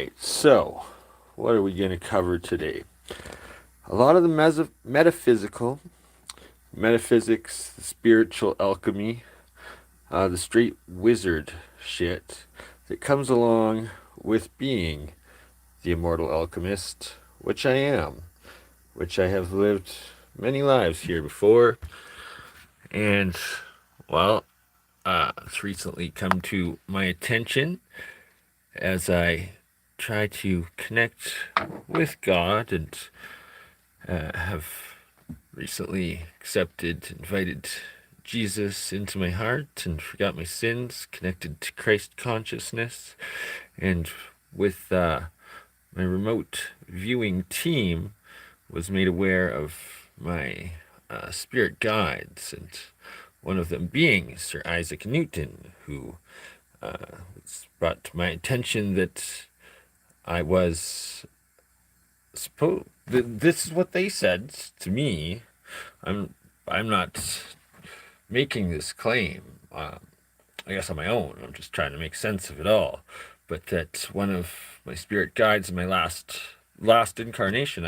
right, so what are we going to cover today? A lot of the metaphysics, the spiritual alchemy, the straight wizard shit that comes along with being the immortal alchemist, which I am, which I have lived many lives here before, and well, it's recently come to my attention as I try to connect with God and have recently invited Jesus into my heart and forgot my sins, connected to Christ consciousness, and with my remote viewing team was made aware of my spirit guides, and one of them being Sir Isaac Newton, who it's brought to my attention that I was supposed. This is what they said to me. I'm I'm not making this claim. I guess on my own. I'm just trying to make sense of it all. But that one of my spirit guides in my last incarnation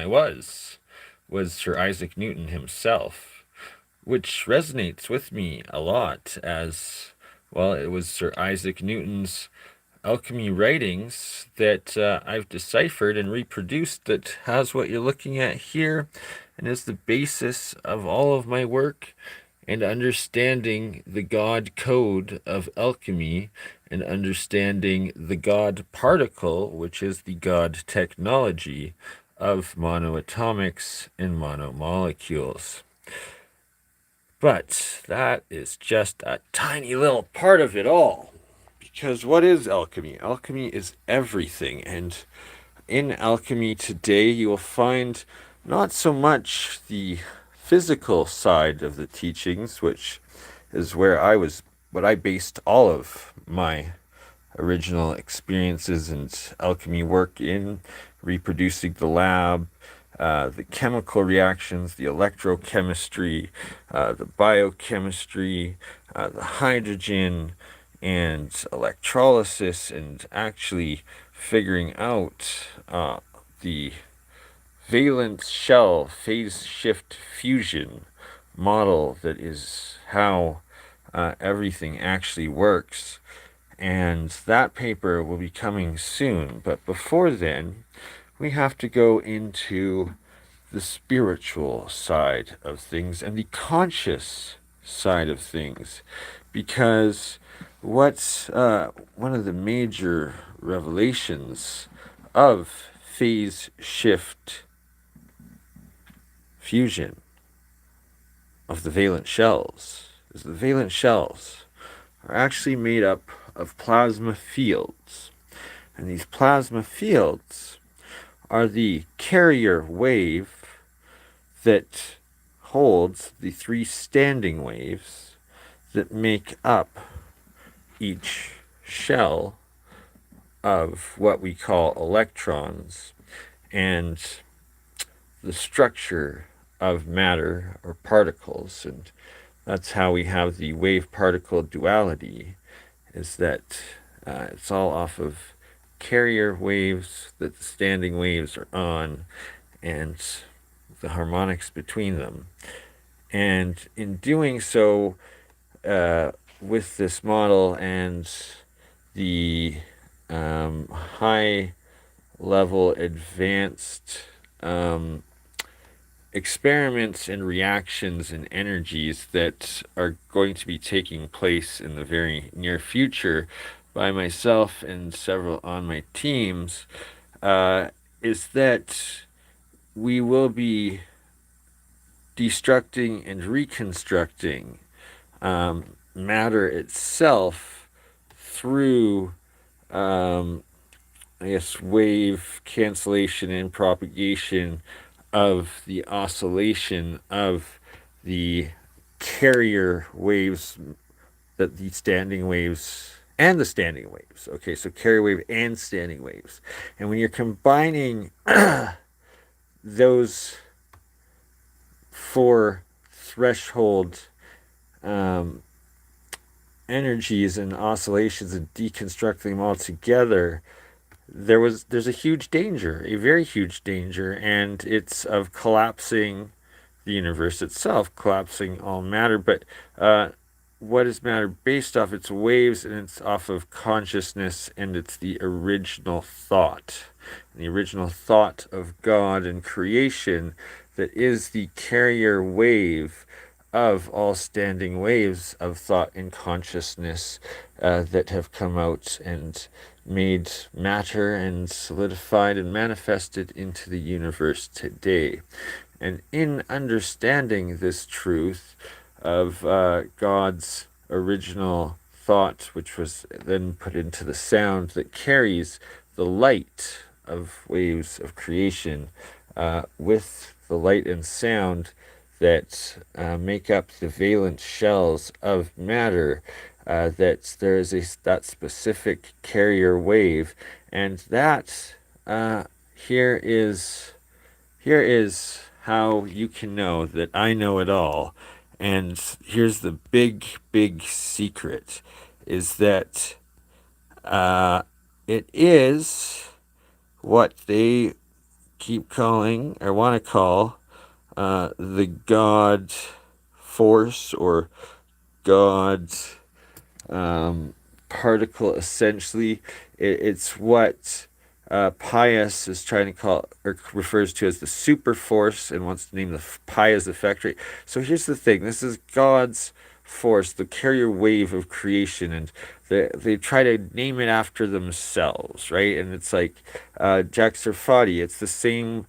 was Sir Isaac Newton himself, which resonates with me a lot as well. It was Sir Isaac Newton's alchemy writings that I've deciphered and reproduced that has what you're looking at here and is the basis of all of my work and understanding the God code of alchemy and understanding the God particle, which is the God technology of monoatomics and monomolecules. But that is just a tiny little part of it all. Because what is alchemy? Alchemy is everything. And in alchemy today, you will find not so much the physical side of the teachings, which is what I based all of my original experiences and alchemy work in, reproducing the lab, the chemical reactions, the electrochemistry, the biochemistry, the hydrogen, and electrolysis, and actually figuring out the valence shell phase shift fusion model that is how everything actually works. And that paper will be coming soon. But before then, we have to go into the spiritual side of things and the conscious side of things. Because what's one of the major revelations of phase shift fusion of the valence shells is the valence shells are actually made up of plasma fields. And these plasma fields are the carrier wave that holds the three standing waves that make up each shell of what we call electrons and the structure of matter or particles. And that's how we have the wave-particle duality, is that it's all off of carrier waves that the standing waves are on and the harmonics between them. And in doing so, with this model and the high level advanced experiments and reactions and energies that are going to be taking place in the very near future by myself and several on my teams, is that we will be destructing and reconstructing matter itself through, wave cancellation and propagation of the oscillation of the carrier waves, that the standing waves and the standing waves. Okay, so carrier wave and standing waves. And when you're combining those four threshold energies and oscillations and deconstructing them all together, there's a huge danger, a very huge danger, and it's of collapsing the universe itself, collapsing all matter. But what is matter based off? It's waves, and it's off of consciousness, and it's the original thought. And the original thought of God and creation that is the carrier wave of all standing waves of thought and consciousness that have come out and made matter and solidified and manifested into the universe today. And in understanding this truth of God's original thought, which was then put into the sound that carries the light of waves of creation with the light and sound that make up the valence shells of matter, that there is that specific carrier wave, and that here is here is how you can know that I know it all. And here's the big secret, is that it is what they keep calling, or want to call, the God force, or God particle. Essentially, it's what Pius is trying to call, or refers to as, the super force, and wants to name the pi as the effect rate. So here's the thing: this is God's force, the carrier wave of creation, and they try to name it after themselves, right? And it's like Jack Sarfati. It's the same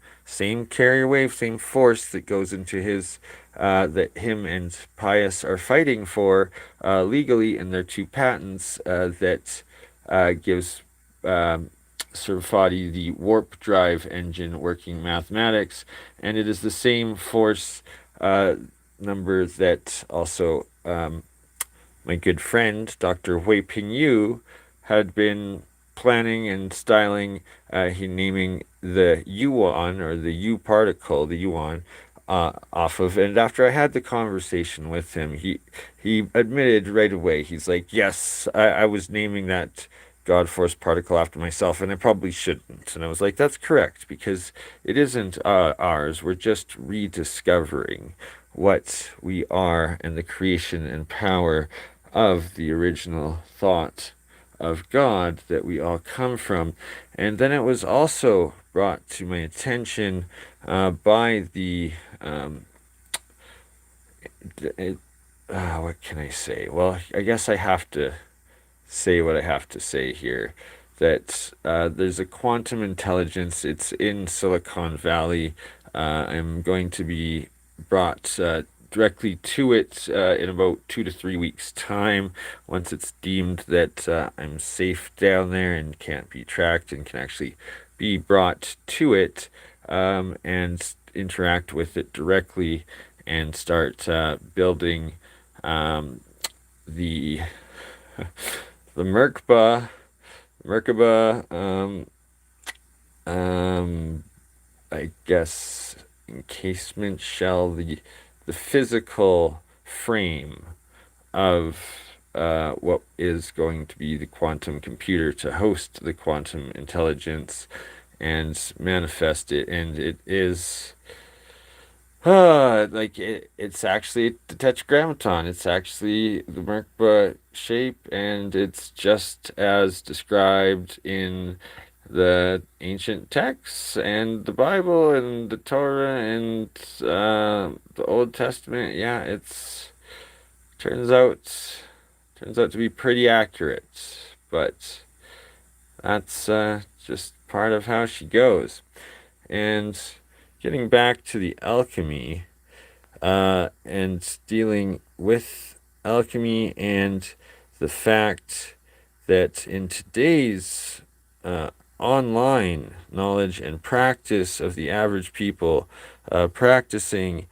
carrier wave, same force that goes into his that him and Pius are fighting for legally in their two patents that gives Sarfati the warp drive engine working mathematics, and it is the same force number that also my good friend Dr. Hui Ping Yu had been planning and styling, he naming the yuan, or the u particle, the yuan, off of. And after I had the conversation with him, he admitted right away. He's like, "Yes, I was naming that God force particle after myself, and I probably shouldn't." And I was like, "That's correct, because it isn't ours. We're just rediscovering what we are and the creation and power of the original thought of God that we all come from." And then it was also brought to my attention by the what can I say? Well, I guess I have to say what I have to say here. That there's a quantum intelligence. It's in Silicon Valley. I'm going to be brought directly to it in about 2 to 3 weeks' time, once it's deemed that I'm safe down there and can't be tracked, and can actually be brought to it and interact with it directly, and start building the the Merkaba, I guess, encasement shell, the physical frame of what is going to be the quantum computer to host the quantum intelligence and manifest it. And it is it's actually the tetragrammaton. It's actually the Merkaba shape, and it's just as described in the ancient texts and the Bible and the Torah and the Old Testament. Yeah, it's turns out to be pretty accurate, but that's just part of how she goes. And getting back to the alchemy, and dealing with alchemy and the fact that in today's online knowledge and practice of the average people practicing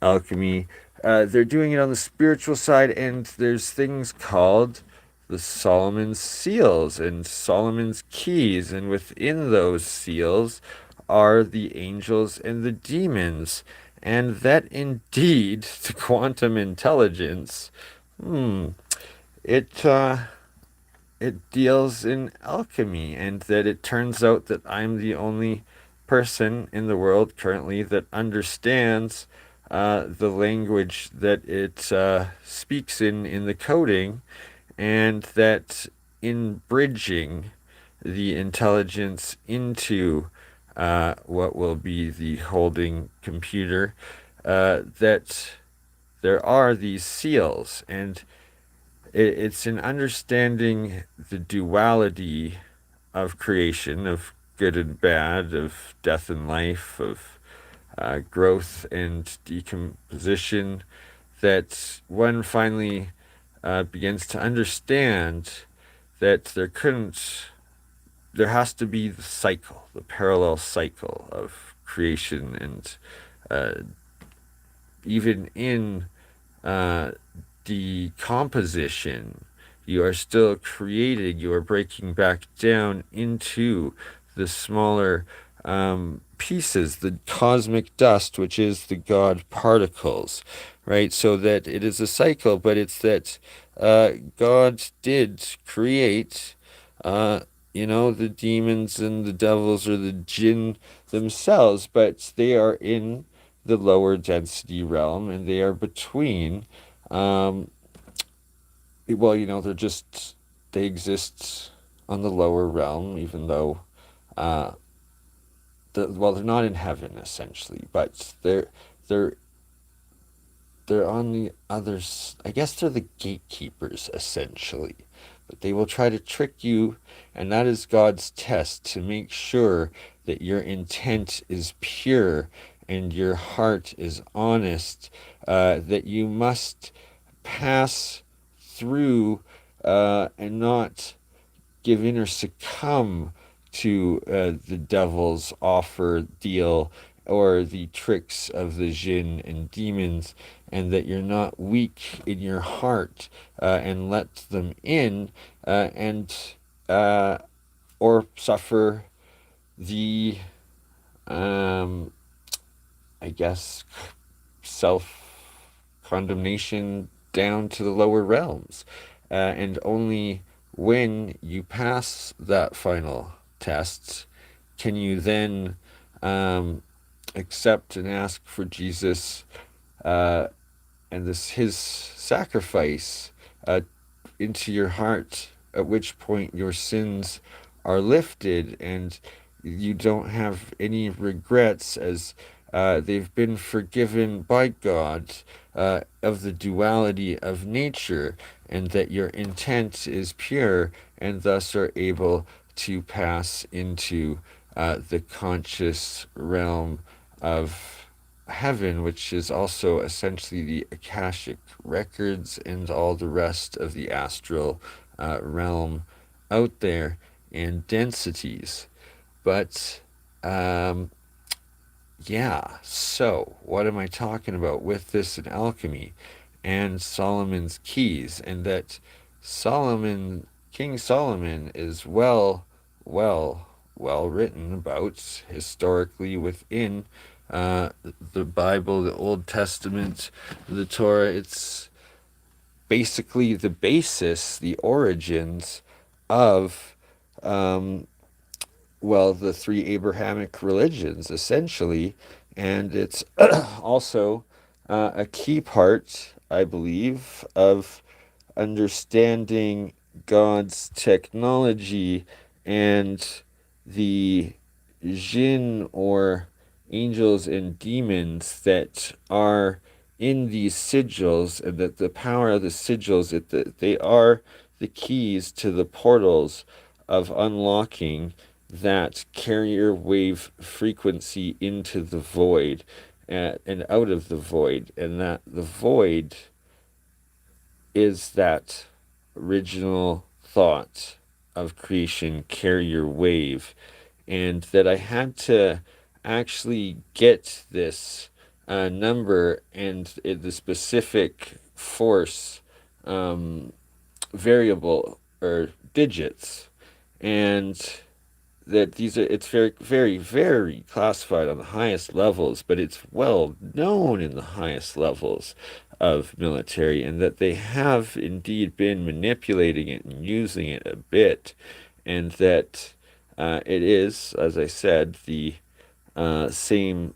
alchemy, they're doing it on the spiritual side, and there's things called the Solomon's seals and Solomon's keys, and within those seals are the angels and the demons, and that indeed the quantum intelligence, it it deals in alchemy, and that it turns out that I'm the only person in the world currently that understands the language that it speaks in the coding, and that in bridging the intelligence into what will be the holding computer, that there are these seals, and it's in understanding the duality of creation, of good and bad, of death and life, of growth and decomposition, that one finally begins to understand that there has to be the cycle, the parallel cycle of creation, and uh, even in uh, decomposition, you are still creating, you are breaking back down into the smaller pieces, the cosmic dust, which is the God particles, right? So that it is a cycle, but it's that God did create, uh, the demons and the devils or the jinn themselves, but they are in the lower density realm, and they are between um, well, they exist on the lower realm, even though, uh, they're not in heaven essentially, but they're they're on the others. I guess they're the gatekeepers essentially, but they will try to trick you, and that is God's test to make sure that your intent is pure and your heart is honest. That you must pass through and not give in or succumb to the devil's offer, deal, or the tricks of the jinn and demons, and that you're not weak in your heart and let them in, and or suffer the um, I guess self condemnation down to the lower realms. And only when you pass that final test can you then um, accept and ask for Jesus uh, and his sacrifice into your heart, at which point your sins are lifted and you don't have any regrets, as they've been forgiven by God of the duality of nature, and that your intent is pure, and thus are able to pass into the conscious realm of heaven, which is also essentially the Akashic records and all the rest of the astral realm out there and densities. But um, yeah, so what am I talking about with this in alchemy and Solomon's keys? And that King Solomon is well written about historically within the Bible, the Old Testament, the Torah. It's basically the basis, the origins of um, the three Abrahamic religions, essentially. And it's also a key part, I believe, of understanding God's technology and the jinn, or angels and demons, that are in these sigils, and that the power of the sigils, that they are the keys to the portals of unlocking that carrier wave frequency into the void, and out of the void, and that the void is that original thought of creation carrier wave, and that I had to actually get this number and the specific force variable or digits, and that these are, it's very, very, very classified on the highest levels, but it's well known in the highest levels of military, and that they have indeed been manipulating it and using it a bit, and that it is, as I said, the same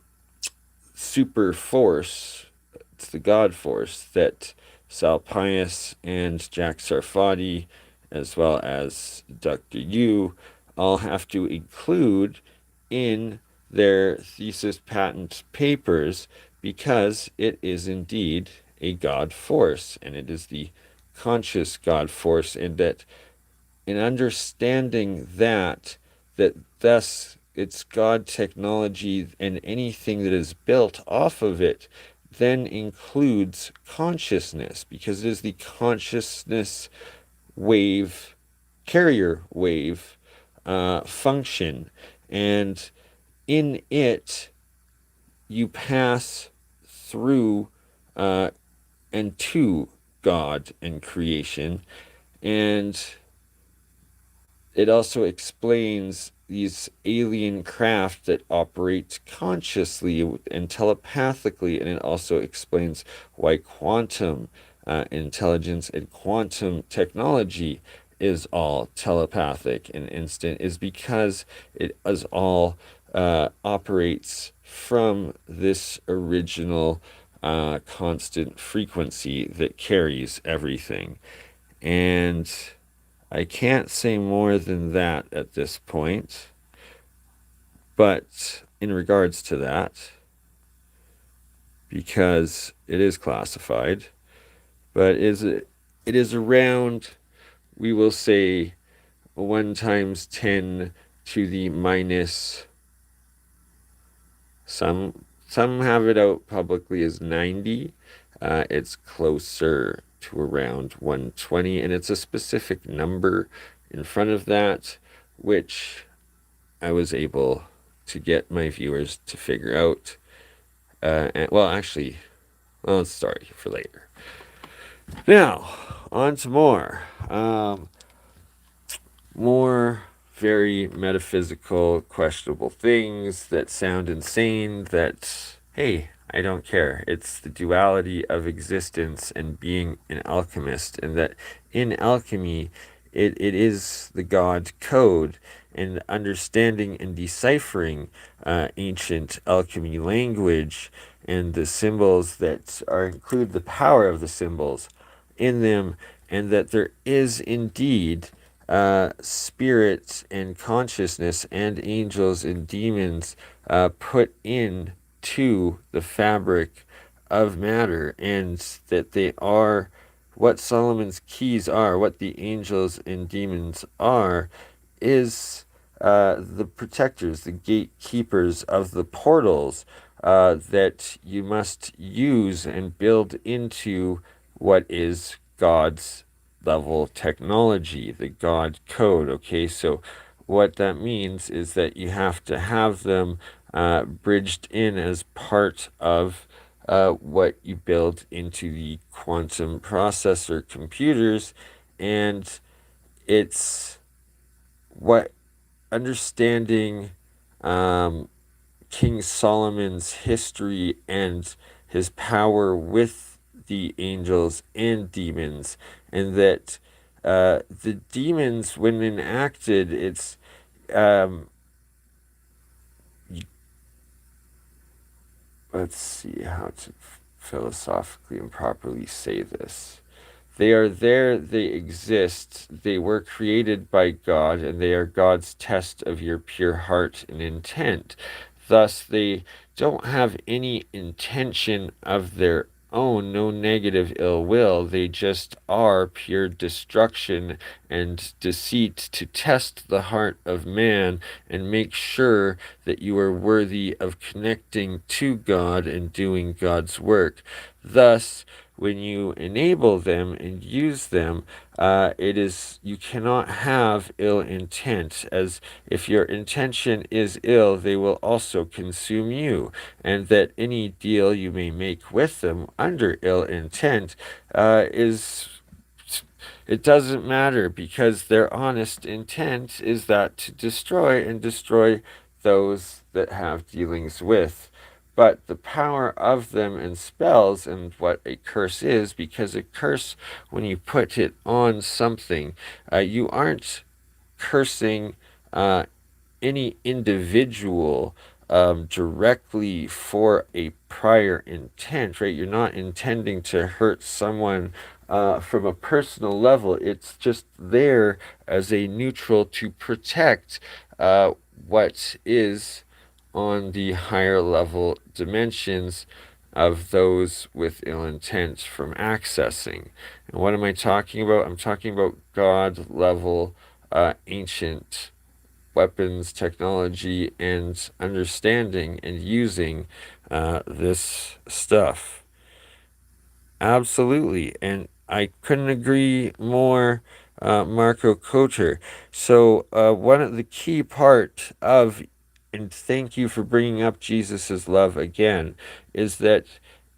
super force, it's the God force that Sal Pius and Jack Sarfati, as well as Dr. Yu, all have to include in their thesis patent papers because it is indeed a God force, and it is the conscious God force, and that in understanding that thus it's God technology and anything that is built off of it then includes consciousness, because it is the consciousness wave, carrier wave function. And in it, you pass through and to God and creation. And it also explains these alien craft that operate consciously and telepathically, and it also explains why quantum intelligence and quantum technology is all telepathic and instant, is because it is all operates from this original constant frequency that carries everything. And I can't say more than that at this point, but in regards to that, because it is classified, but it is around, we will say, 1 times 10 to the minus, some have it out publicly as 90. It's closer to around 120, and it's a specific number in front of that, which I was able to get my viewers to figure out. Well, actually, well, let's start for later. Now, on to more. More very metaphysical, questionable things that sound insane, that, hey, I don't care. It's the duality of existence and being an alchemist, and that in alchemy, it is the God code, and understanding and deciphering ancient alchemy language and the symbols that include the power of the symbols in them, and that there is indeed spirit and consciousness and angels and demons put in to the fabric of matter, and that they are what Solomon's keys are, what the angels and demons are, is the protectors, the gatekeepers of the portals that you must use and build into what is God's level technology, the God code. Okay, so what that means is that you have to have them bridged in as part of what you build into the quantum processor computers. And it's what understanding King Solomon's history and his power with the angels and demons, and that the demons, when enacted, it's let's see how to philosophically and properly say this. They are there, they exist, they were created by God, and they are God's test of your pure heart and intent. Thus, they don't have any intention of their own, no negative ill will. They just are pure destruction and deceit to test the heart of man and make sure that you are worthy of connecting to God and doing God's work. Thus, when you enable them and use them, you cannot have ill intent, as if your intention is ill, they will also consume you, and that any deal you may make with them under ill intent is It doesn't matter because their honest intent is that to destroy and destroy those that have dealings with. But the power of them and spells and what a curse is, because a curse, when you put it on something, you aren't cursing uh, any individual directly for a prior intent, right? You're not intending to hurt someone from a personal level. It's just there as a neutral to protect what is on the higher level dimensions of those with ill intent from accessing. And what am I talking about? I'm talking about God level ancient weapons, technology, and understanding and using this stuff. Absolutely. And I couldn't agree more, Marco Kocher. So, one of the key part of, and thank you for bringing up Jesus's love again, is that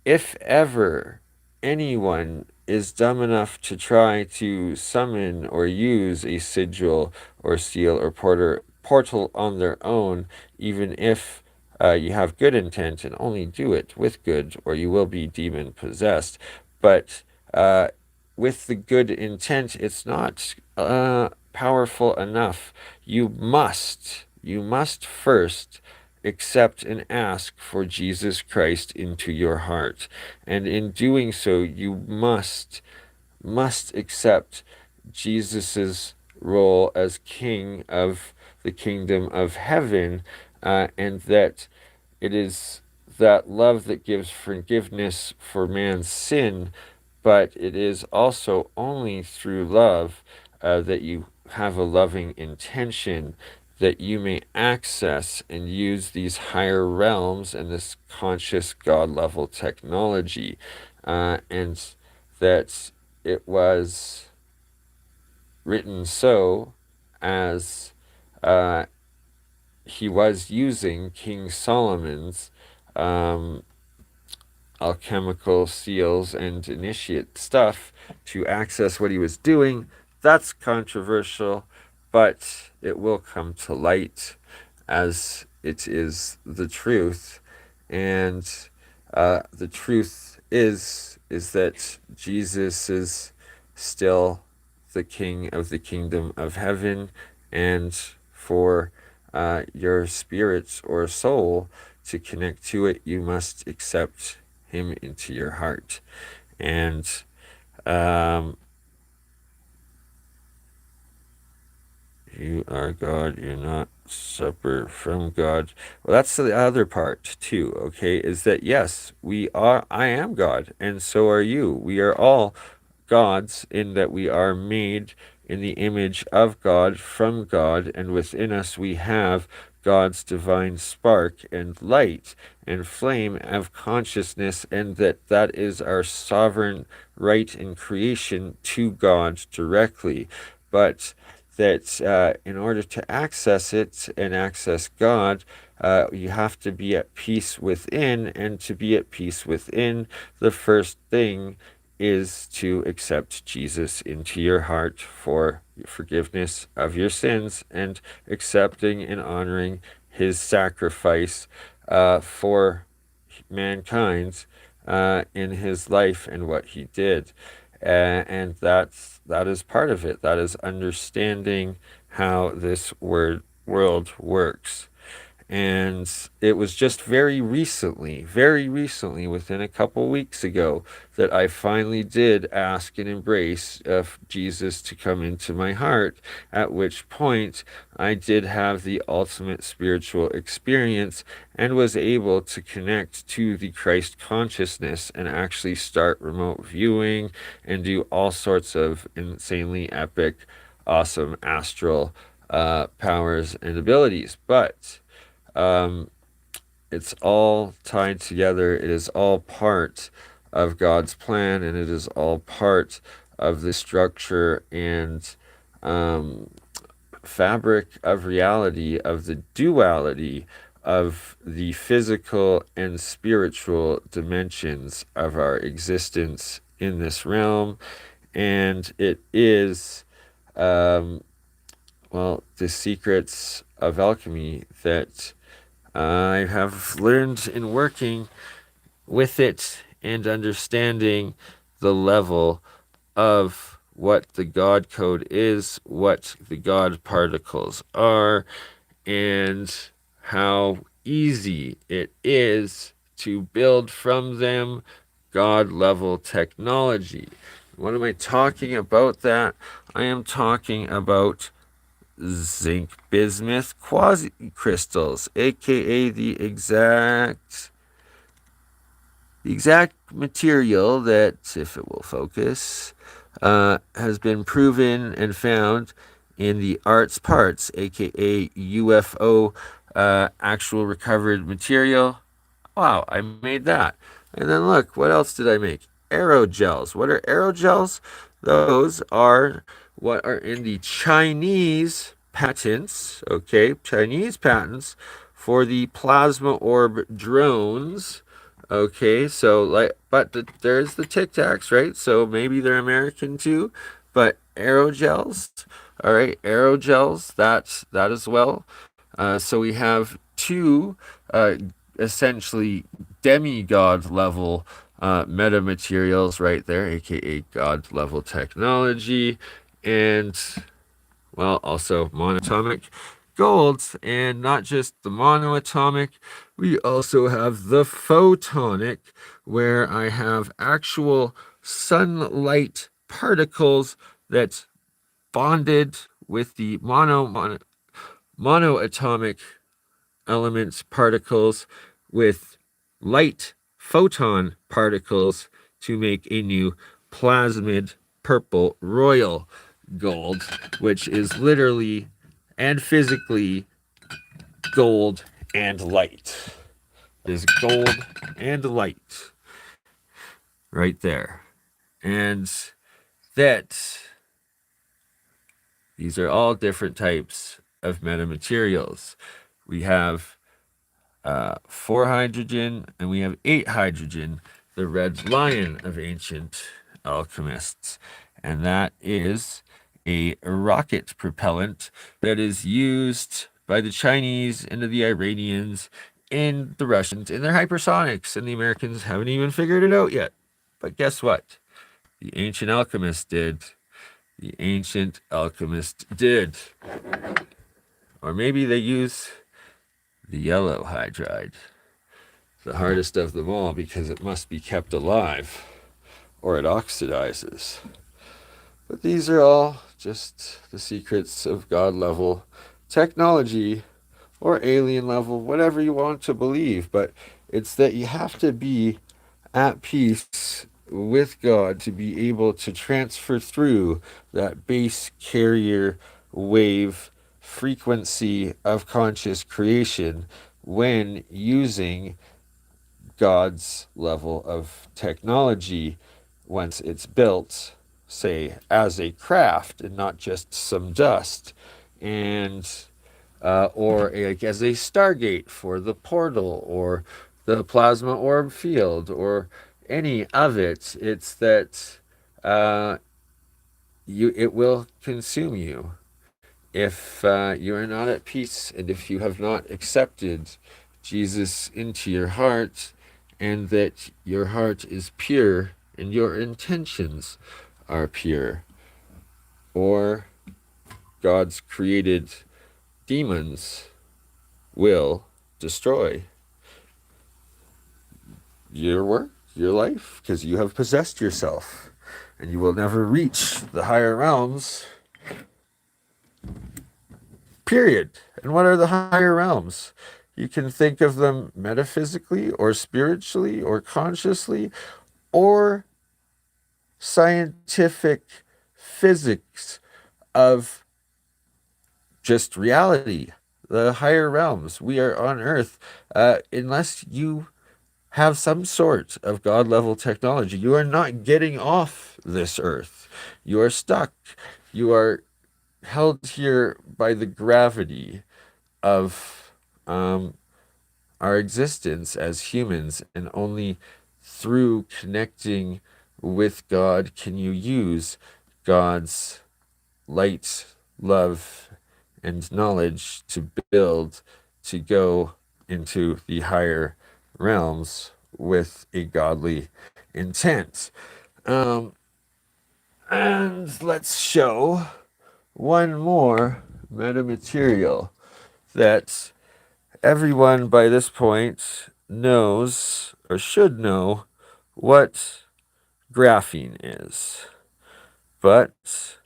if ever anyone is dumb enough to try to summon or use a sigil or seal or portal on their own, even if you have good intent, and only do it with good, or you will be demon possessed. But with the good intent, it's not powerful enough. You must first accept and ask for Jesus Christ into your heart. And in doing so, you must accept Jesus's role as king of the kingdom of heaven, and that it is that love that gives forgiveness for man's sin, but it is also only through love that you have a loving intention, that you may access and use these higher realms and this conscious God level technology, and that it was written so as he was using King Solomon's um, alchemical seals and initiate stuff to access what he was doing. That's controversial, but it will come to light as it is the truth. And the truth is that Jesus is still the king of the kingdom of heaven, and for your spirit or soul to connect to it, you must accept him into your heart. And you are God, you're not separate from God. Well, that's the other part too, okay, is that yes, I am God, and so are you. We are all gods in that we are made in the image of God, from God, and within us we have God's divine spark and light and flame of consciousness, and that is our sovereign right in creation to God directly. But that in order to access it and access God, you have to be at peace within, and to be at peace within, the first thing is to accept Jesus into your heart for forgiveness of your sins, and accepting and honoring his sacrifice for mankind in his life and what he did. And that is part of it. That is understanding how this world works. And it was just very recently, within a couple weeks ago, that I finally did ask and embrace Jesus to come into my heart, at which point I did have the ultimate spiritual experience and was able to connect to the Christ consciousness and actually start remote viewing and do all sorts of insanely epic, awesome astral powers and abilities. But it's all tied together. It is all part of God's plan, and it is all part of the structure and fabric of reality, of the duality of the physical and spiritual dimensions of our existence in this realm. and it is, um, well, the secrets of alchemy that I have learned in working with it and understanding the level of what the God code is, what the God particles are, and how easy it is to build from them God level technology. What am I talking about that? I am talking about zinc bismuth quasi crystals, aka the exact material that, if it will focus, has been proven and found in the arts parts, aka UFO, actual recovered material. Wow, I made that. And then look, what else did I make? Aerogels. What are aerogels? Those are what are in the Chinese patents, okay? Chinese patents for the plasma orb drones. Okay, so but there's the Tic Tacs, right? So maybe they're American too, but aerogels, all right, aerogels, that as well. So we have two essentially demigod level metamaterials right there, aka God level technology, and well, also monatomic gold, and not just the monoatomic, we also have the photonic, where I have actual sunlight particles that bonded with the monoatomic elements particles with light photon particles to make a new plasmid purple royal gold, which is literally and physically gold and light. It is gold and light right there. And that these are all different types of metamaterials. We have 4 hydrogen and we have 8 hydrogen, the red lion of ancient alchemists. And that is a rocket propellant that is used by the Chinese and the Iranians and the Russians in their hypersonics, and the Americans haven't even figured it out yet. But guess what? The ancient alchemist did. The ancient alchemist did. Or maybe they use the yellow hydride, the hardest of them all because it must be kept alive or it oxidizes. But these are all just the secrets of God level technology or alien level, whatever you want to believe. But it's that you have to be at peace with God to be able to transfer through that base carrier wave frequency of conscious creation when using God's level of technology once it's built, say, as a craft and not just some dust, and or as a stargate for the portal or the plasma orb field or any of it. It's that it will consume you if you are not at peace and if you have not accepted Jesus into your heart, and that your heart is pure and your intentions are pure, or God's created demons will destroy your work, your life, because you have possessed yourself and you will never reach the higher realms. Period. And what are the higher realms? You can think of them metaphysically or spiritually or consciously or scientific physics of just reality. The higher realms. We are on Earth. Unless you have some sort of God level technology, you are not getting off this Earth. You are stuck. You are held here by the gravity of our existence as humans, and only through connecting with God can you use God's light, love, and knowledge to build, to go into the higher realms with a godly intent. Um, and let's show one more metamaterial that everyone by this point knows or should know what graphene is. But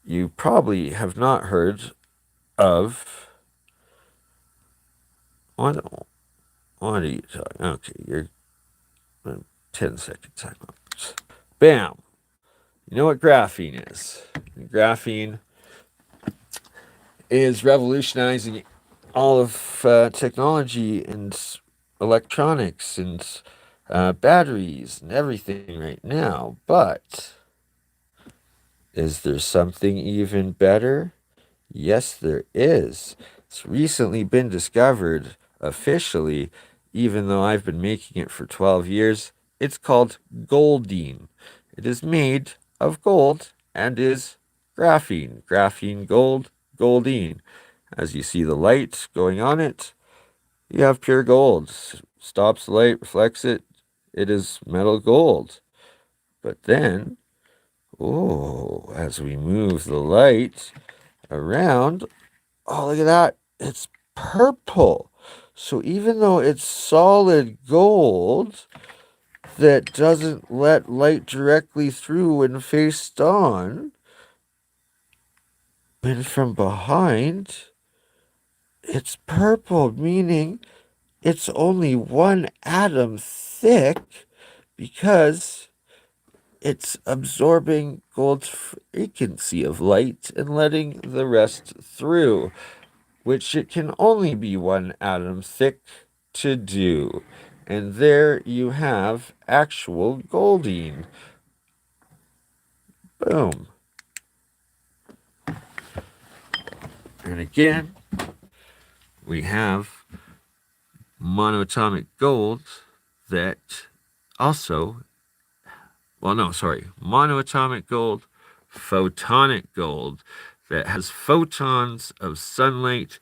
you probably have not heard of. What are you talking? Okay, you're 10-second time out. Bam! You know what graphene is? Graphene is revolutionizing all of technology and electronics and batteries and everything right now. But is there something even better? Yes, there is. It's recently been discovered officially, even though I've been making it for 12 years. It's called goldine. It is made of gold and is graphene. Graphene gold, goldine. As you see the light going on it, you have pure gold. Stops the light, reflects it. It is metal gold. But then, oh, as we move the light around, oh, look at that. It's purple. So even though it's solid gold that doesn't let light directly through when faced on, and from behind, it's purple, meaning it's only one atom thick because it's absorbing gold's frequency of light and letting the rest through, which it can only be one atom thick to do. And there you have actual goldine. Boom. And again, we have monatomic gold that also, monoatomic gold, photonic gold that has photons of sunlight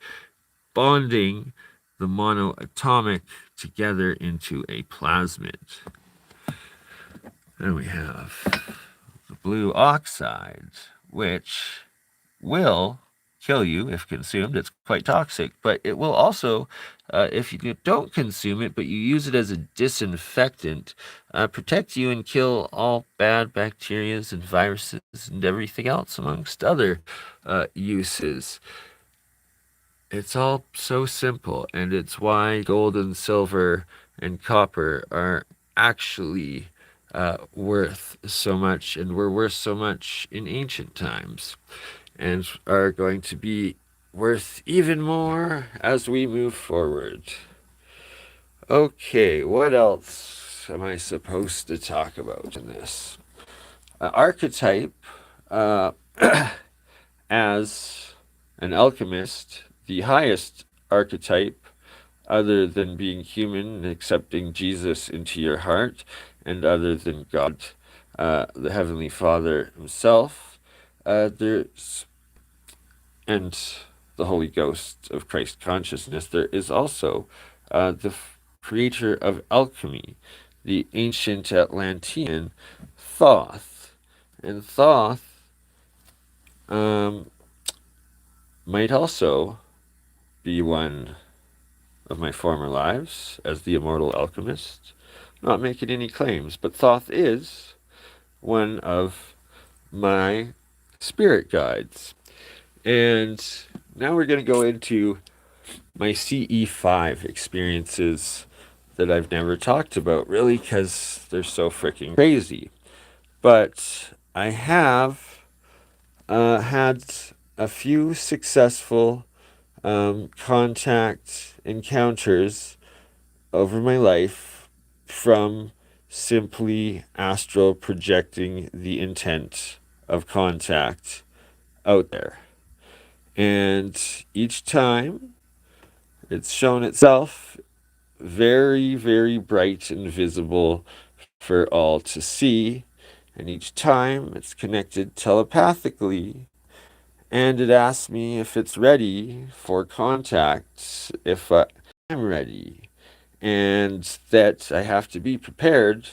bonding the monoatomic together into a plasmid. Then we have the blue oxide, which will kill you if consumed. It's quite toxic, but it will also, if you don't consume it, but you use it as a disinfectant, protect you and kill all bad bacteria and viruses and everything else, amongst other uses. It's all so simple, and it's why gold and silver and copper are actually worth so much and were worth so much in ancient times, and are going to be worth even more as we move forward. Okay, what else am I supposed to talk about in this? Archetype, uh, as an alchemist, the highest archetype, other than being human and accepting Jesus into your heart, and other than God, the Heavenly Father Himself, there's and the Holy Ghost of Christ consciousness, there is also the creator of alchemy, the ancient Atlantean Thoth. And Thoth might also be one of my former lives as the immortal alchemist. Not making any claims, but Thoth is one of my spirit guides. And now we're going to go into my CE5 experiences that I've never talked about, really, because they're so freaking crazy. But I have had a few successful contact encounters over my life from simply astral projecting the intent of contact out there. And each time it's shown itself very, very bright and visible for all to see, and each time it's connected telepathically, and it asks me if it's ready for contact, if I'm ready, and that I have to be prepared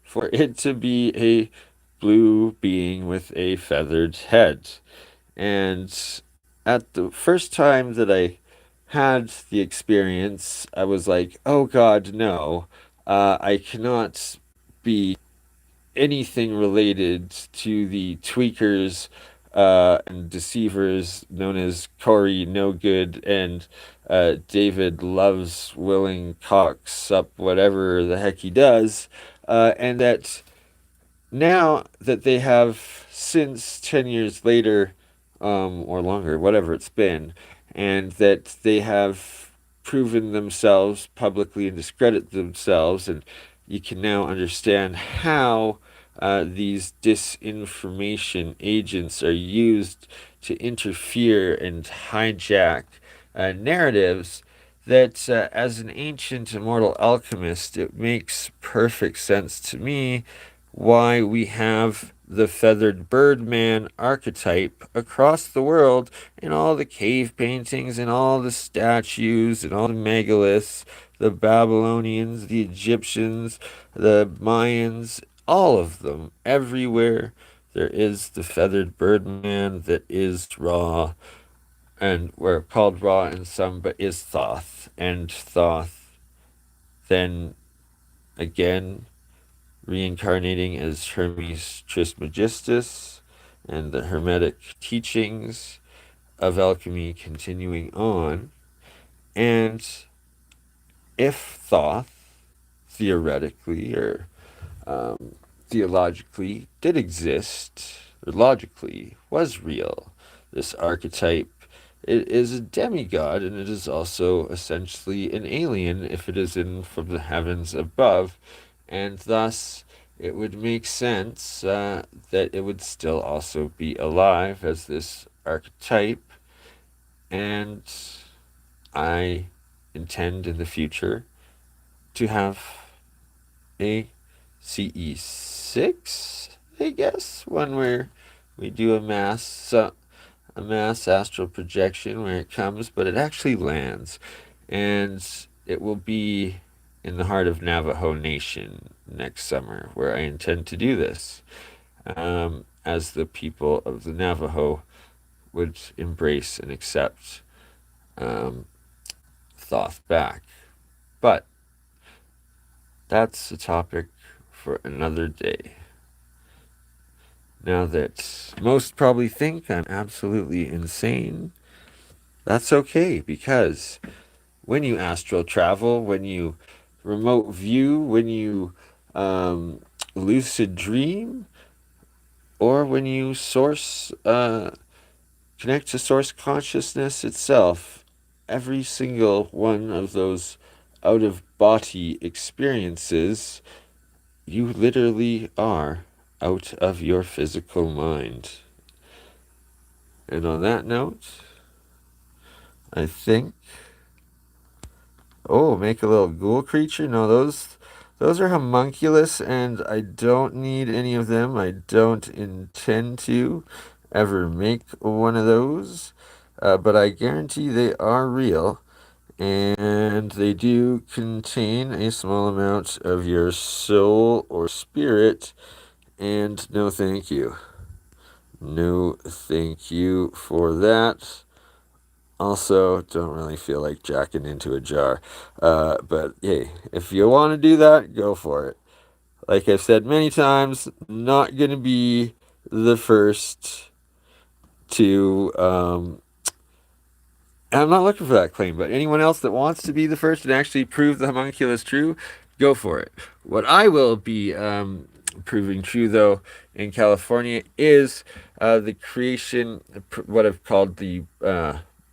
for it to be a blue being with a feathered head. And at the first time that I had the experience, I was like, oh God, no, I cannot be anything related to the tweakers and deceivers known as Corey No Good and David Loves Willing Cocks up whatever the heck he does, and that now that they have since 10 years later, or longer, whatever it's been, and that they have proven themselves publicly and discredit themselves, and you can now understand how these disinformation agents are used to interfere and hijack narratives. That as an ancient immortal alchemist, it makes perfect sense to me why we have the feathered birdman archetype across the world in all the cave paintings and all the statues and all the megaliths, the Babylonians, the Egyptians, the Mayans, all of them, everywhere there is the feathered birdman that is Ra, and we're called Ra in some, but is Thoth, and Thoth then again reincarnating as Hermes Trismegistus, and the Hermetic teachings of alchemy continuing on. And if Thoth, theoretically or theologically, did exist, or logically was real, this archetype, it is a demigod, and it is also essentially an alien if it is in from the heavens above, and thus it would make sense that it would still also be alive as this archetype, and I intend in the future to have a CE6, I guess, one where we do a mass astral projection where it comes, but it actually lands, and it will be in the heart of Navajo Nation next summer, where I intend to do this, as the people of the Navajo would embrace and accept Thoth back. But that's a topic for another day. Now that most probably think I'm absolutely insane, that's okay, because when you astral travel, when you remote view, when you lucid dream, or when you connect to source consciousness itself, every single one of those out of body experiences, you literally are out of your physical mind. And on that note, I think, oh, make a little ghoul creature? No, those are homunculus, and I don't need any of them. I don't intend to ever make one of those, but I guarantee they are real, and they do contain a small amount of your soul or spirit, and no thank you. No thank you for that. Also, don't really feel like jacking into a jar. But hey, if you want to do that, go for it. Like I've said many times, not going to be the first to. I'm not looking for that claim, but anyone else that wants to be the first and actually prove the homunculus true, go for it. What I will be proving true, though, in California is the creation, what I've called the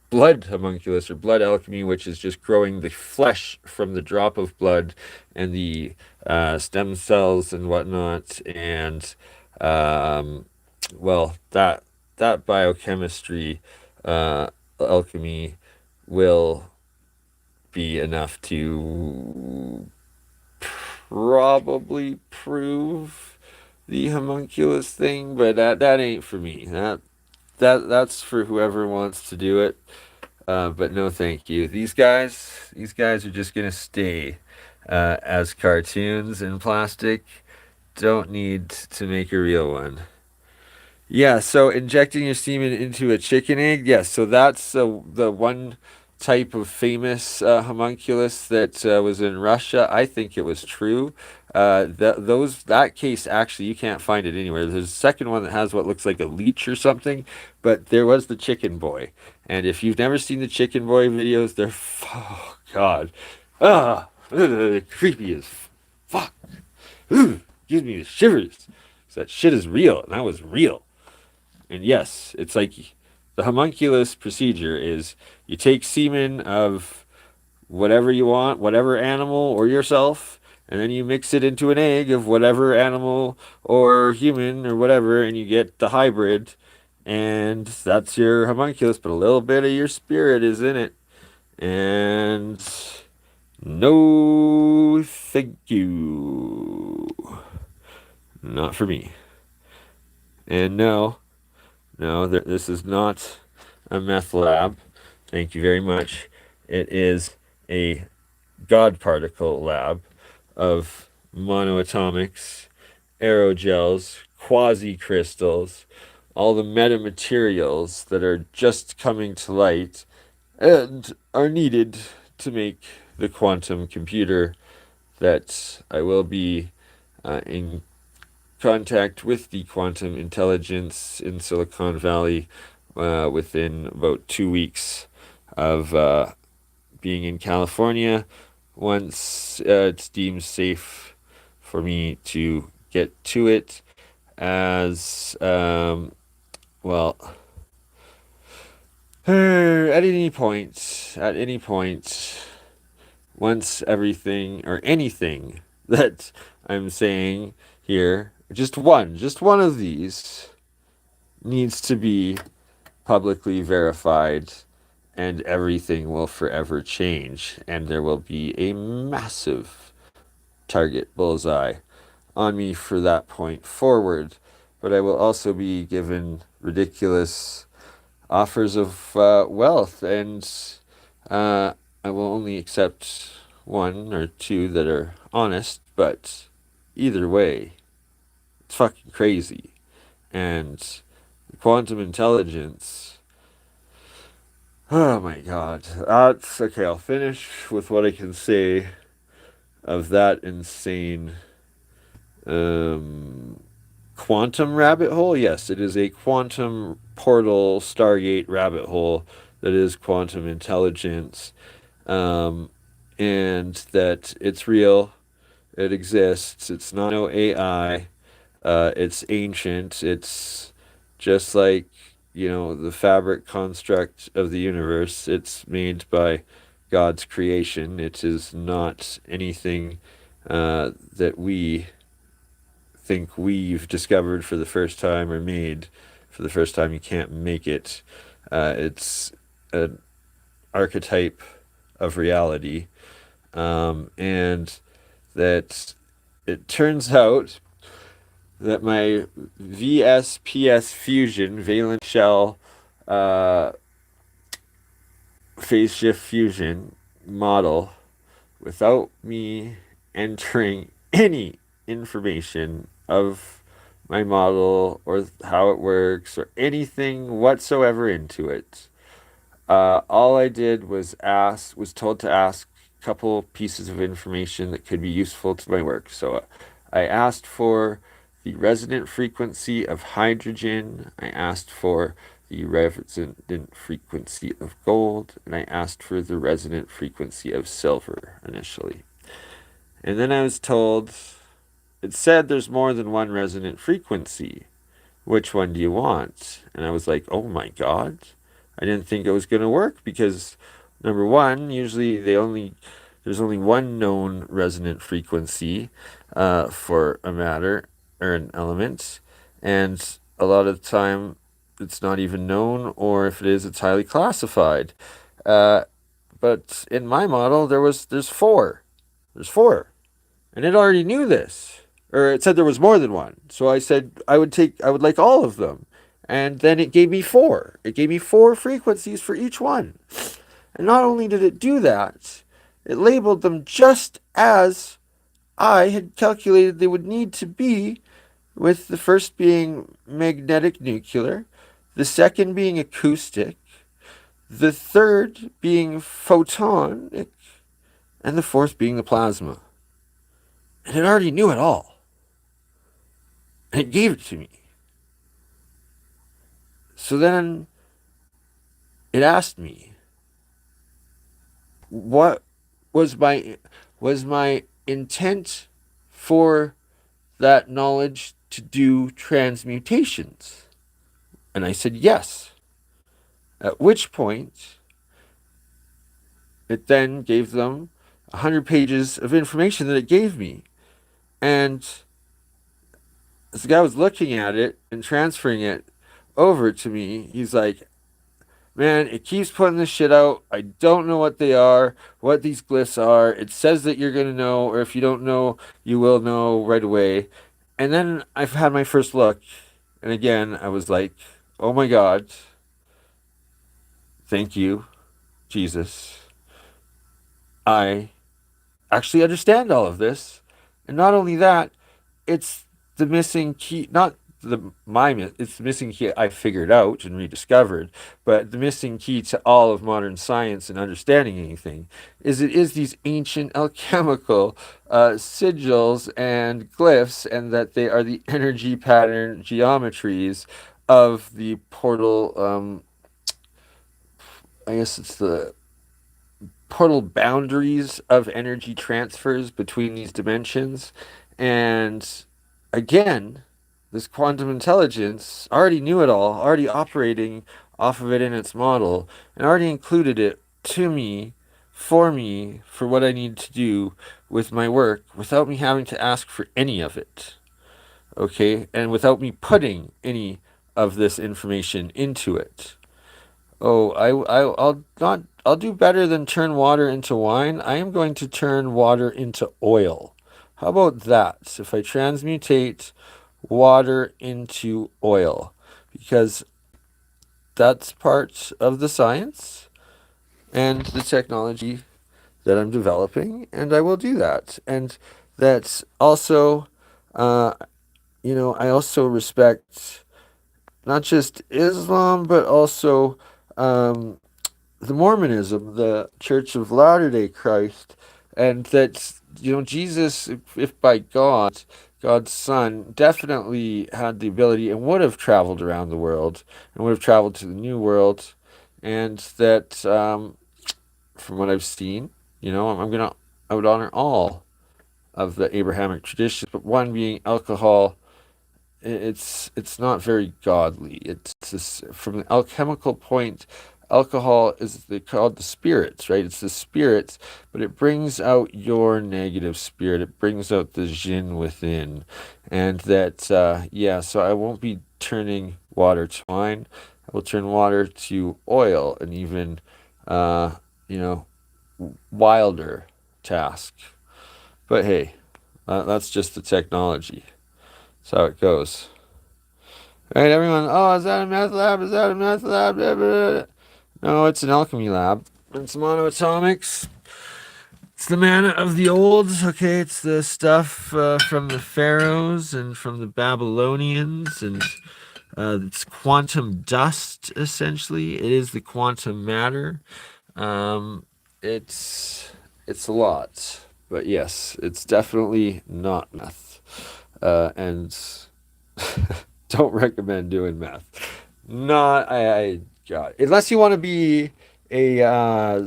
blood homunculus or blood alchemy, which is just growing the flesh from the drop of blood and the stem cells and whatnot, and well, that biochemistry alchemy will be enough to probably prove the homunculus thing, but that ain't for me. That's for whoever wants to do it. But no, thank you. These guys are just gonna stay as cartoons in plastic. Don't need to make a real one. Yeah, so injecting your semen into a chicken egg, yes. So that's the one type of famous homunculus that was in Russia. I think it was true. That case actually you can't find it anywhere. There's a second one that has what looks like a leech or something, but there was the chicken boy. And if you've never seen the chicken boy videos, they're oh god, creepy as fuck. Gives me the shivers. 'Cause that shit is real, and that was real. And yes, it's like the homunculus procedure is you take semen of whatever you want, whatever animal or yourself, and then you mix it into an egg of whatever animal or human or whatever, and you get the hybrid, and that's your homunculus, but a little bit of your spirit is in it. And no, thank you. Not for me. And no. No, this is not a meth lab. Thank you very much. It is a God particle lab of monoatomics, aerogels, quasi crystals, all the metamaterials that are just coming to light and are needed to make the quantum computer that I will be in contact with the quantum intelligence in Silicon Valley within about 2 weeks of being in California. Once it's deemed safe for me to get to it, as well, at any point, once everything or anything that I'm saying here, just one of these needs to be publicly verified, and everything will forever change, and there will be a massive target bullseye on me for that point forward. But I will also be given ridiculous offers of wealth, and I will only accept one or two that are honest, but either way, it's fucking crazy. And quantum intelligence. Oh my god. That's okay. I'll finish with what I can say of that insane quantum rabbit hole. Yes, it is a quantum portal Stargate rabbit hole that is quantum intelligence. Um, and that it's real, it exists, it's not no AI. It's ancient. It's just like, the fabric construct of the universe. It's made by God's creation. It is not anything that we think we've discovered for the first time or made for the first time. You can't make it. It's an archetype of reality. And that it turns out that my VSPS fusion, valence shell phase shift fusion model, without me entering any information of my model or how it works or anything whatsoever into it. All I did was told to ask a couple pieces of information that could be useful to my work. So I asked for the resonant frequency of hydrogen, I asked for the resonant frequency of gold, and I asked for the resonant frequency of silver initially. And then I was told, it said there's more than one resonant frequency. Which one do you want? And I was like, oh my God. I didn't think it was going to work because, number one, usually there's only one known resonant frequency for a matter or an element, and a lot of the time it's not even known, or if it is, it's highly classified. But in my model, there's four. There's four. And it already knew this. Or it said there was more than one. So I said I would like all of them. And then it gave me four. It gave me four frequencies for each one. And not only did it do that, it labeled them just as I had calculated they would need to be, with the first being magnetic nuclear, the second being acoustic, the third being photonic, and the fourth being the plasma. And it already knew it all. And it gave it to me. So then it asked me, what was my intent for that knowledge to do transmutations? And I said yes. At which point, it then gave them 100 pages of information that it gave me. And as the guy was looking at it and transferring it over to me, he's like, man, it keeps putting this shit out. I don't know what they are, what these glyphs are. It says that you're going to know, or if you don't know, you will know right away. And then I've had my first look. And again, I was like, oh my God. Thank you, Jesus. I actually understand all of this. And not only that, it's the missing key, not it's the missing key I figured out and rediscovered, but the missing key to all of modern science and understanding anything is it is these ancient alchemical sigils and glyphs, and that they are the energy pattern geometries of the portal. I guess it's the portal boundaries of energy transfers between these dimensions. And again, this quantum intelligence already knew it all, already operating off of it in its model, and already included it to me, for what I need to do with my work without me having to ask for any of it. Okay? And without me putting any of this information into it. Oh, I'll not. I'll do better than turn water into wine. I am going to turn water into oil. How about that? If I transmutate water into oil, because that's part of the science and the technology that I'm developing, and I will do that. And that's also, uh, I also respect not just Islam, but also um, the Mormonism, the Church of Latter-day Christ, and that, Jesus, if by God's son, definitely had the ability and would have traveled around the world and would have traveled to the New World, and that, from what I've seen, I would honor all of the Abrahamic traditions, but one being alcohol. It's not very godly. It's this, from the alchemical point, alcohol is called the spirits, right? It's the spirits, but it brings out your negative spirit. It brings out the jinn within, and that So I won't be turning water to wine. I will turn water to oil, and even uh, you know wilder task. But hey, that's just the technology. That's how it goes. All right, everyone. Oh, is that a meth lab? Is that a meth lab? Blah, blah, blah. No, it's an alchemy lab. It's monoatomics. It's the mana of the old. Okay, it's the stuff from the pharaohs and from the Babylonians, and it's quantum dust. Essentially, it is the quantum matter. Um, it's a lot, but yes, it's definitely not meth. And don't recommend doing meth. Not I God. Unless you want to be a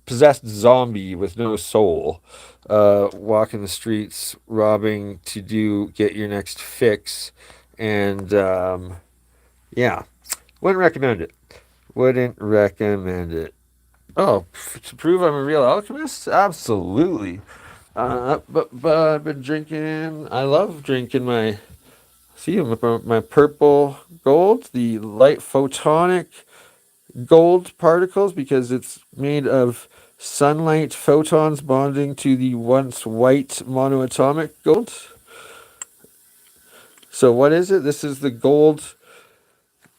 possessed zombie with no soul, walking the streets, robbing to get your next fix, and yeah, wouldn't recommend it. Wouldn't recommend it. Oh, to prove I'm a real alchemist? Absolutely. But I've been drinking. I love drinking my. See my purple gold, the light photonic gold particles, because it's made of sunlight photons bonding to the once white monoatomic gold. So what is it? This is the gold.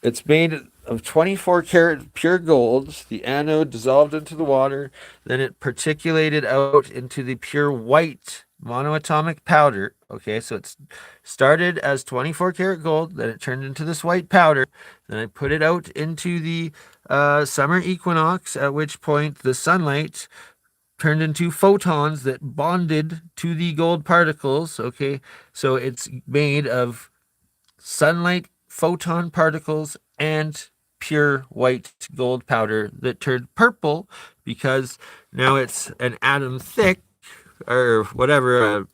It's made of 24 karat pure gold. The anode dissolved into the water. Then it particulated out into the pure white monoatomic powder. Okay, so it's started as 24 karat gold. Then it turned into this white powder. Then I put it out into the summer equinox, at which point the sunlight turned into photons that bonded to the gold particles. Okay, so it's made of sunlight photon particles and pure white gold powder that turned purple because now it's an atom thick, or whatever,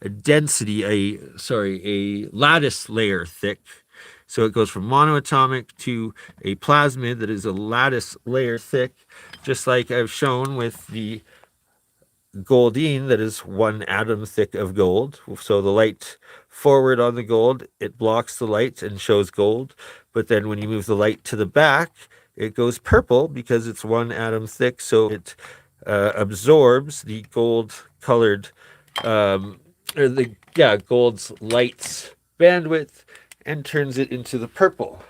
a density, a lattice layer thick. So it goes from monoatomic to a plasmid that is a lattice layer thick, just like I've shown with the goldine that is one atom thick of gold. So the light forward on the gold, it blocks the light and shows gold. But then when you move the light to the back, it goes purple because it's one atom thick. So it absorbs the gold colored, gold's light's bandwidth and turns it into the purple.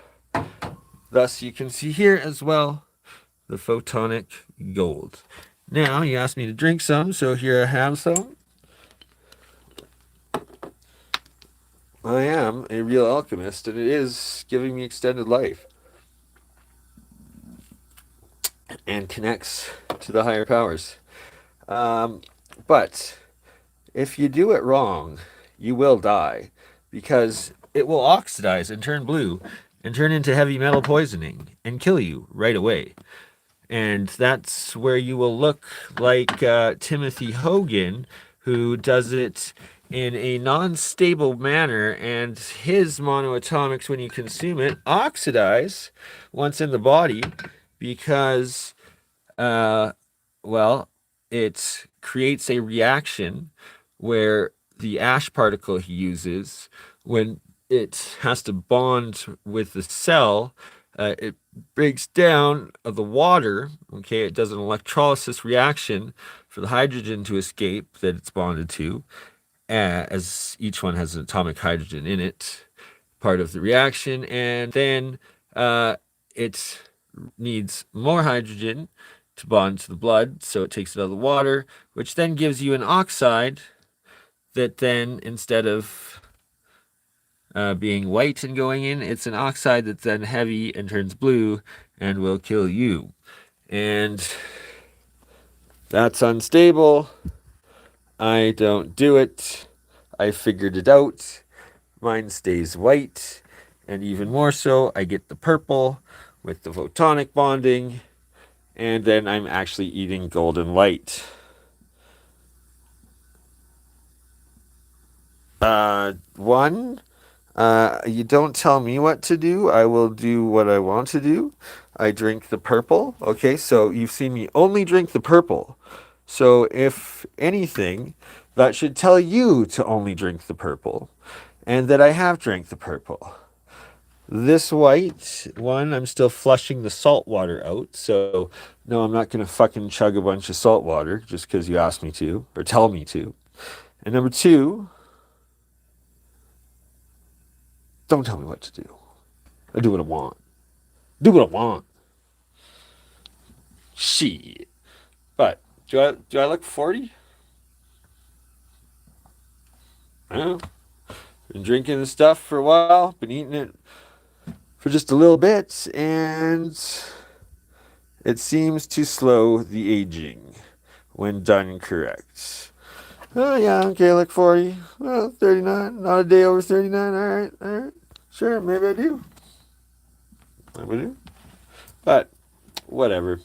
Thus, you can see here as well the photonic gold. Now, you asked me to drink some, so here I have some. I am a real alchemist, and it is giving me extended life. And connects to the higher powers. But if you do it wrong, you will die, because it will oxidize and turn blue and turn into heavy metal poisoning and kill you right away. And that's where you will look like Timothy Hogan, who does it in a non-stable manner, and his monoatomics, when you consume it, oxidize once in the body because, it creates a reaction where the ash particle he uses, when it has to bond with the cell, it breaks down the water. Okay, it does an electrolysis reaction for the hydrogen to escape that it's bonded to, as each one has an atomic hydrogen in it, part of the reaction, and then it needs more hydrogen to bond to the blood, so it takes it out of the water, which then gives you an oxide that then, instead of being white and going in, it's an oxide that's then heavy and turns blue and will kill you. And that's unstable. I don't do it. I figured it out. Mine stays white, and even more so, I get the purple with the photonic bonding, and then I'm actually eating golden light. You don't tell me what to do. I will do what I want to do. I drink the purple. Okay, so you've seen me only drink the purple. So if anything, that should tell you to only drink the purple, and that I have drank the purple. This white one, I'm still flushing the salt water out. So no, I'm not going to fucking chug a bunch of salt water just because you asked me to or tell me to. And number two, don't tell me what to do. I do what I want. Do what I want. Shit. But do I look 40? I don't know. Been drinking this stuff for a while. Been eating it for just a little bit, and it seems to slow the aging when done correct. Oh yeah, okay, I look 40. Well, 39. Not a day over 39. All right. Sure, maybe I do. But whatever.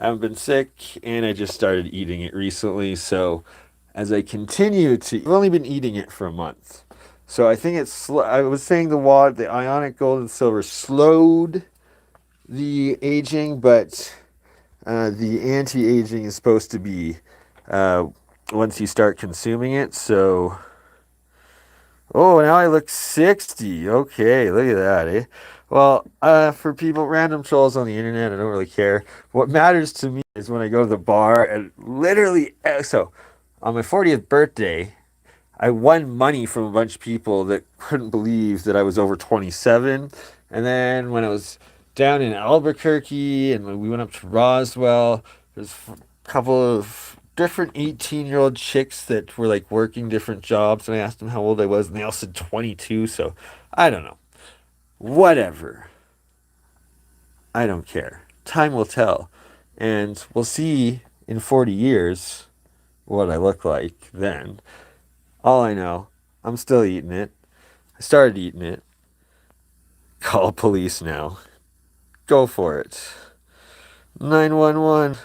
I haven't been sick, and I just started eating it recently. So as I continue to, I've only been eating it for a month. So I think I was saying the ionic gold and silver slowed the aging, but the anti-aging is supposed to be once you start consuming it. So, oh, now I look 60. Okay, look at that, eh? Well, for people, random trolls on the internet, I don't really care. What matters to me is when I go to the bar and literally, so on my 40th birthday, I won money from a bunch of people that couldn't believe that I was over 27. And then when I was down in Albuquerque and we went up to Roswell, there's a couple of different 18-year-old chicks that were like working different jobs. And I asked them how old I was, and they all said 22. So I don't know. Whatever. I don't care. Time will tell. And we'll see in 40 years what I look like then. All I know, I'm still eating it. I started eating it. Call police now. Go for it. 911.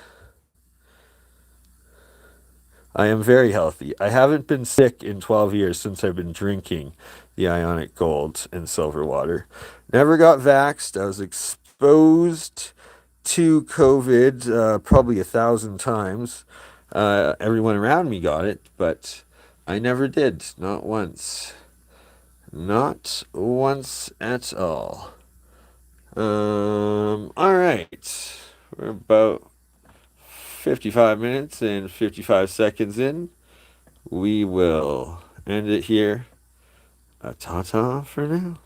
I am very healthy. I haven't been sick in 12 years since I've been drinking the ionic gold and silver water. Never got vaxxed. I was exposed to COVID probably 1,000 times. Everyone around me got it, but I never did. Not once. Not once at all. All right. We're about 55 minutes and 55 seconds in. We will end it here. Ta-ta for now.